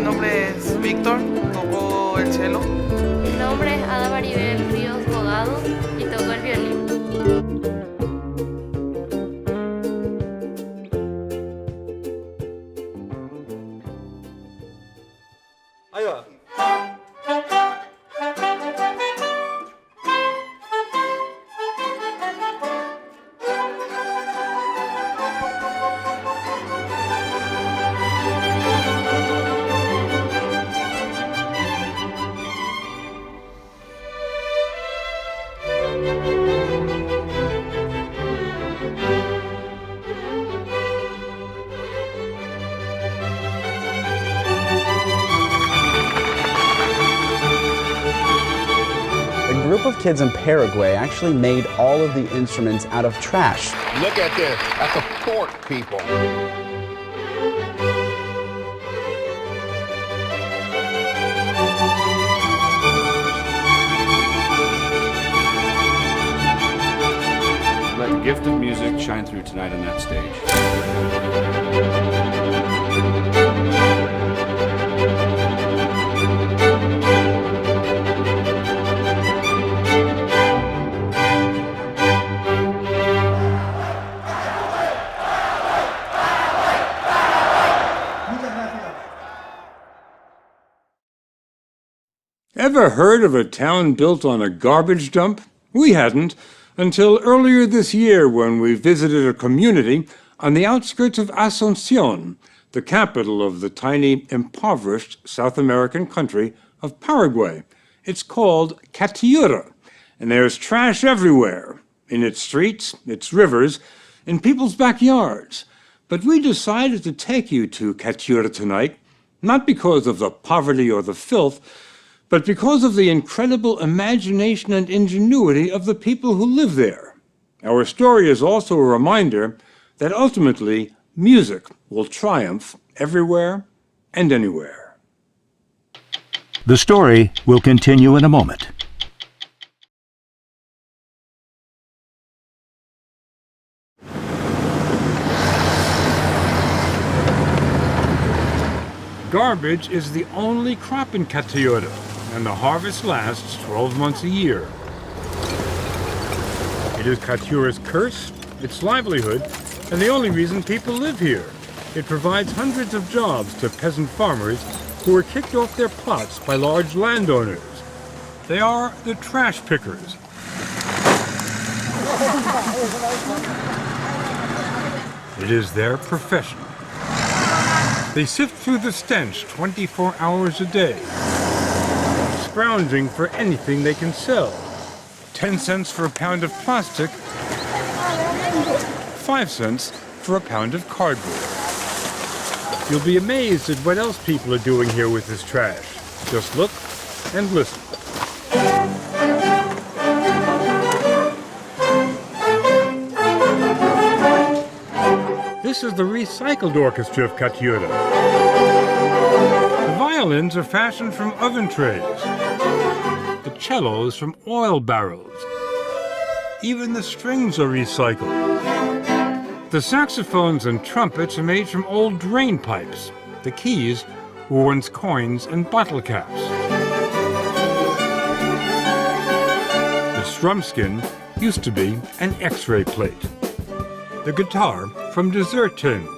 nombre es Víctor, toco el cello. Mi nombre es Ada Maribel Ríos Bogado y toco el violín. Ahí va. A group of kids in Paraguay actually made all of the instruments out of trash. Look at this. That's a fork, people. Let the gift of music shine through tonight on that stage. Ever heard of a town built on a garbage dump? We hadn't, until earlier this year when we visited a community on the outskirts of Asunción, the capital of the tiny, impoverished South American country of Paraguay. It's called Cateura, and there's trash everywhere, in its streets, its rivers, in people's backyards. But we decided to take you to Cateura tonight, not because of the poverty or the filth, but because of the incredible imagination and ingenuity of the people who live there. Our story is also a reminder that ultimately music will triumph everywhere and anywhere. The story will continue in a moment. Garbage is the only crop in Cateura, and the harvest lasts 12 months a year. It is Cateura's curse, its livelihood, and the only reason people live here. It provides hundreds of jobs to peasant farmers who are kicked off their plots by large landowners. They are the trash pickers. It is their profession. They sift through the stench 24 hours a day, scrounging for anything they can sell. 10 cents for a pound of plastic, 5 cents for a pound of cardboard. You'll be amazed at what else people are doing here with this trash. Just look and listen. This is the recycled orchestra of Cateura. The violins are fashioned from oven trays. The cellos from oil barrels. Even the strings are recycled. The saxophones and trumpets are made from old drain pipes. The keys were once coins and bottle caps. The strum skin used to be an X-ray plate. The guitar from dessert tins.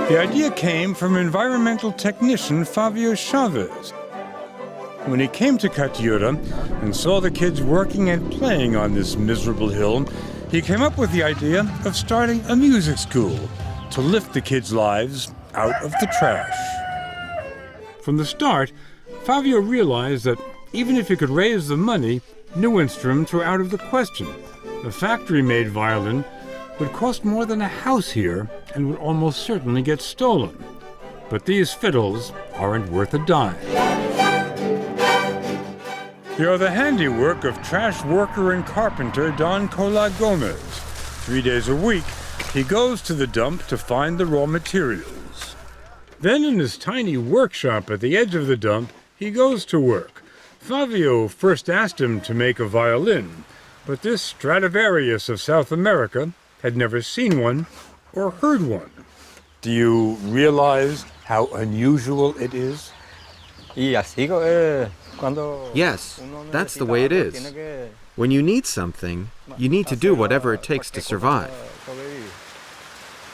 The idea came from environmental technician Fabio Chavez. When he came to Cateura and saw the kids working and playing on this miserable hill, he came up with the idea of starting a music school to lift the kids' lives out of the trash. From the start, Fabio realized that even if he could raise the money, new instruments were out of the question. The factory-made violin would cost more than a house here and would almost certainly get stolen. But these fiddles aren't worth a dime. They are the handiwork of trash worker and carpenter Don Cola Gomez. 3 days a week, he goes to the dump to find the raw materials. Then in his tiny workshop at the edge of the dump, he goes to work. Fabio first asked him to make a violin, but this Stradivarius of South America had never seen one or heard one. Do you realize how unusual it is? Yes, that's the way it is. When you need something, you need to do whatever it takes to survive.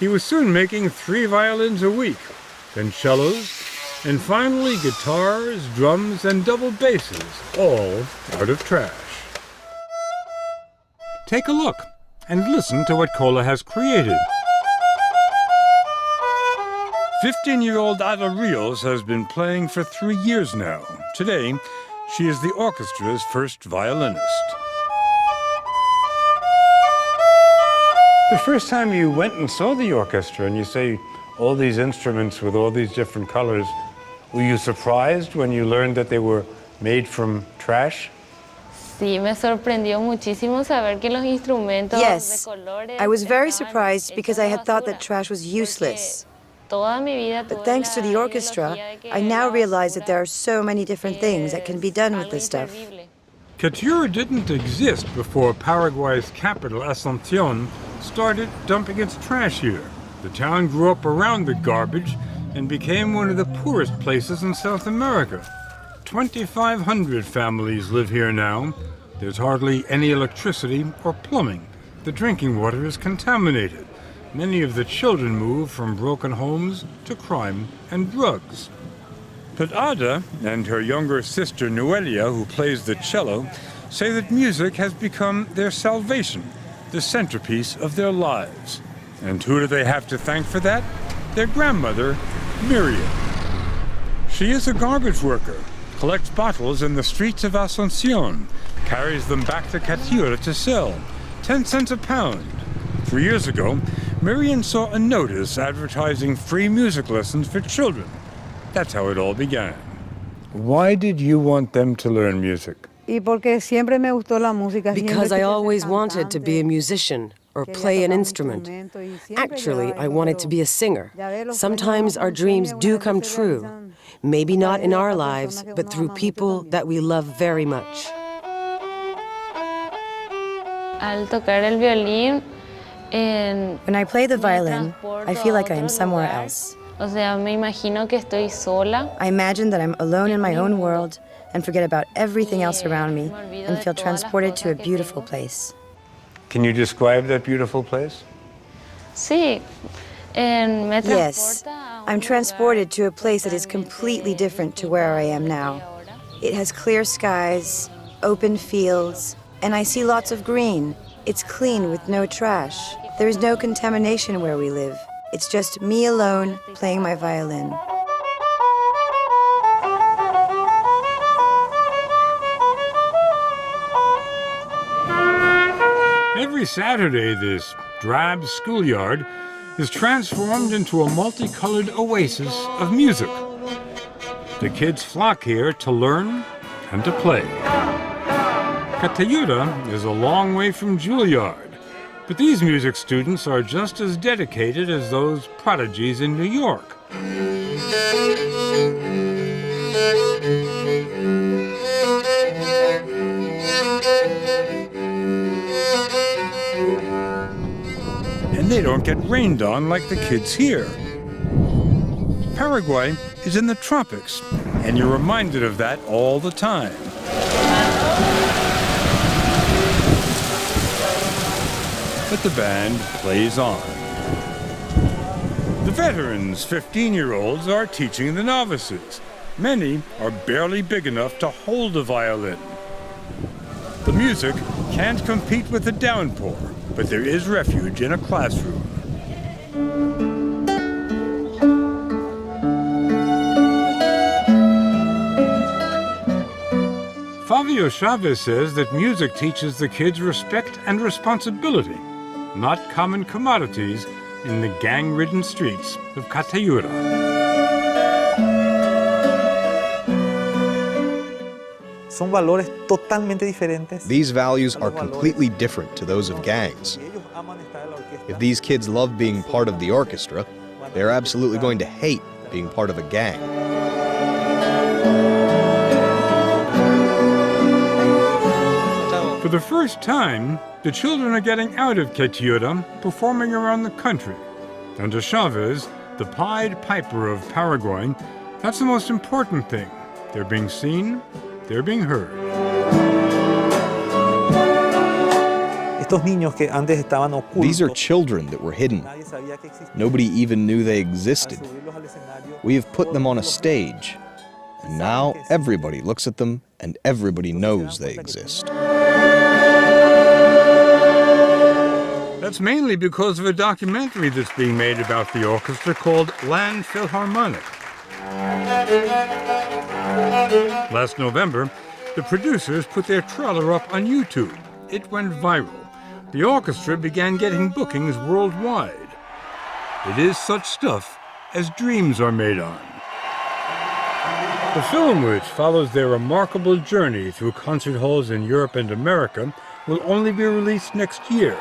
He was soon making 3 violins a week, then cellos, and finally guitars, drums, and double basses, all out of trash. Take a look and listen to what Kola has created. 15-year-old Ada Rios has been playing for 3 years now. Today, she is the orchestra's first violinist. The first time you went and saw the orchestra and you say all these instruments with all these different colors, were you surprised when you learned that they were made from trash? Sí, me sorprendió muchísimo saber que los instrumentos Yes, de colores I was very estaban surprised because I had hechos thought de that basura, trash was useless. porque toda mi vida But tuve thanks to la the orchestra, ideología de que I now la realize that there are basura so many different things that can be done with es this stuff. inservible. Catura didn't exist before Paraguay's capital, Asunción, started dumping its trash here. The town grew up around the garbage and became one of the poorest places in South America. 2,500 families live here now. There's hardly any electricity or plumbing. The drinking water is contaminated. Many of the children move from broken homes to crime and drugs. But Ada and her younger sister Noelia, who plays the cello, say that music has become their salvation, the centerpiece of their lives. And who do they have to thank for that? Their grandmother, Miriam. She is a garbage worker, collects bottles in the streets of Asunción, carries them back to Catura to sell, 10 cents a pound. 3 years ago, Miriam saw a notice advertising free music lessons for children. That's how it all began. Why did you want them to learn music? Because I always wanted to be a musician or play an instrument. Actually, I wanted to be a singer. Sometimes our dreams do come true. Maybe not in our lives, but through people that we love very much. Al tocar el violín, When I play the violin, I feel like I am somewhere else. O sea, me imagino que estoy sola. I imagine that I'm alone in my own world and forget about everything else around me and feel transported to a beautiful place. Can you describe that beautiful place? Sí. Me Yes, transporta a I'm un transported to a lugar place that is completely totalmente different to where I am now. It has clear skies, open fields, and I see lots of green. It's clean with no trash. There is no contamination where we live. It's just me alone playing my violin. Every Saturday, this drab schoolyard is transformed into a multicolored oasis of music. The kids flock here to learn and to play. Cateura is a long way from Juilliard, but these music students are just as dedicated as those prodigies in New York. And they don't get rained on like the kids here. Paraguay is in the tropics, and you're reminded of that all the time. But the band plays on. The veterans, 15-year-olds, are teaching the novices. Many are barely big enough to hold a violin. The music can't compete with the downpour, but there is refuge in a classroom. Fabio Chavez says that music teaches the kids respect and responsibility, not common commodities in the gang-ridden streets of Cateura. These values are completely different to those of gangs. If these kids love being part of the orchestra, they're absolutely going to hate being part of a gang. For the first time, the children are getting out of Cateura, performing around the country. And to Chavez, The Pied Piper of Paraguay, that's the most important thing. They're being seen, they're being heard. These are children that were hidden. Nobody even knew they existed. We have put them on a stage, and now everybody looks at them and everybody knows they exist. That's mainly because of a documentary that's being made about the orchestra called Land Philharmonic. Last November, the producers put their trailer up on YouTube. It went viral. The orchestra began getting bookings worldwide. It is such stuff as dreams are made on. The film, which follows their remarkable journey through concert halls in Europe and America, will only be released next year.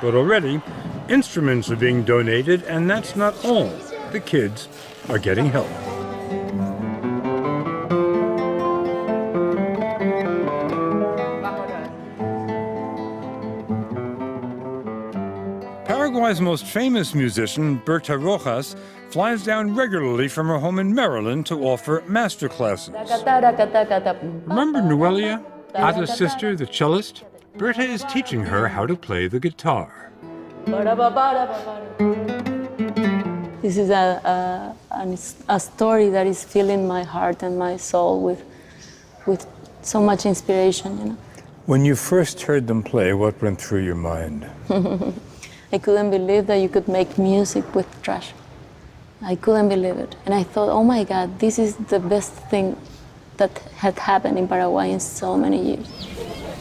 But already, instruments are being donated, and that's not all. The kids are getting help. Paraguay's most famous musician, Berta Rojas, flies down regularly from her home in Maryland to offer master classes. Remember Noelia, Ada's sister, the cellist? Berta is teaching her how to play the guitar. This is a story that is filling my heart and my soul with so much inspiration, you know. When you first heard them play, what went through your mind? I couldn't believe that you could make music with trash. I couldn't believe it. And I thought, oh my God, this is the best thing that had happened in Paraguay in so many years.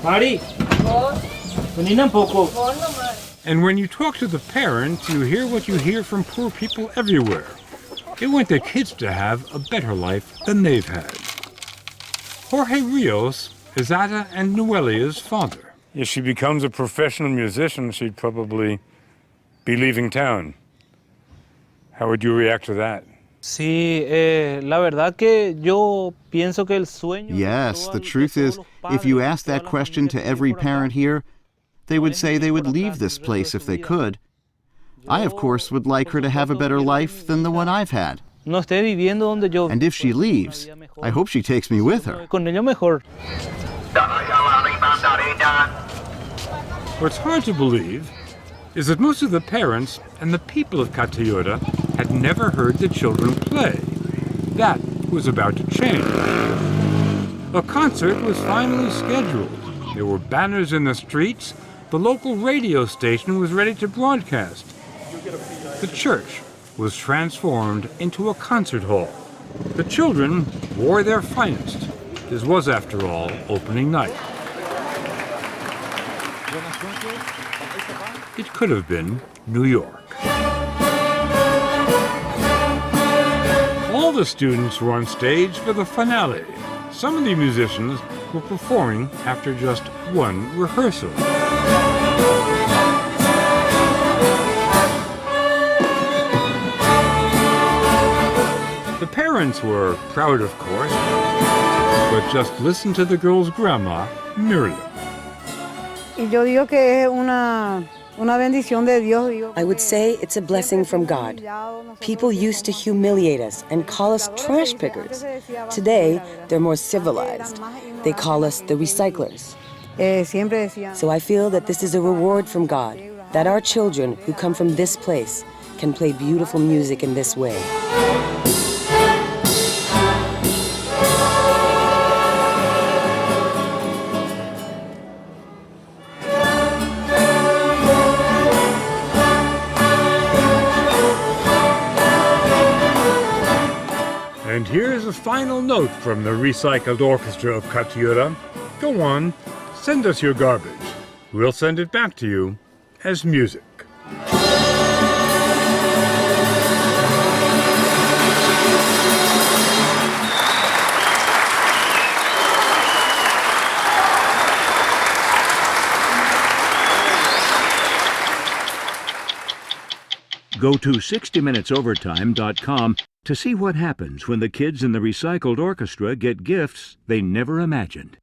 Mari, and when you talk to the parents, you hear what you hear from poor people everywhere. They want their kids to have a better life than they've had. Jorge Rios is Ada and Noelia's father. If she becomes a professional musician, she'd probably be leaving town. How would you react to that? Yes, the truth is, if you ask that question to every parent here, they would say they would leave this place if they could. I, of course, would like her to have a better life than the one I've had. And if she leaves, I hope she takes me with her. What's hard to believe is that most of the parents and the people of Cateura had never heard the children play. That was about to change. A concert was finally scheduled. There were banners in the streets. The local radio station was ready to broadcast. The church was transformed into a concert hall. The children wore their finest. This was, after all, opening night. It could have been New York. All the students were on stage for the finale. Some of the musicians were performing after just one rehearsal. The parents were proud, of course, but just listen to the girl's grandma, Miriam. I would say it's a blessing from God. People used to humiliate us and call us trash pickers. Today, they're more civilized. They call us the recyclers. So I feel that this is a reward from God, that our children who come from this place can play beautiful music in this way. And here's a final note from the Recycled Orchestra of Cateura. Go on, send us your garbage. We'll send it back to you as music. Go to 60minutesovertime.com to see what happens when the kids in the Recycled Orchestra get gifts they never imagined.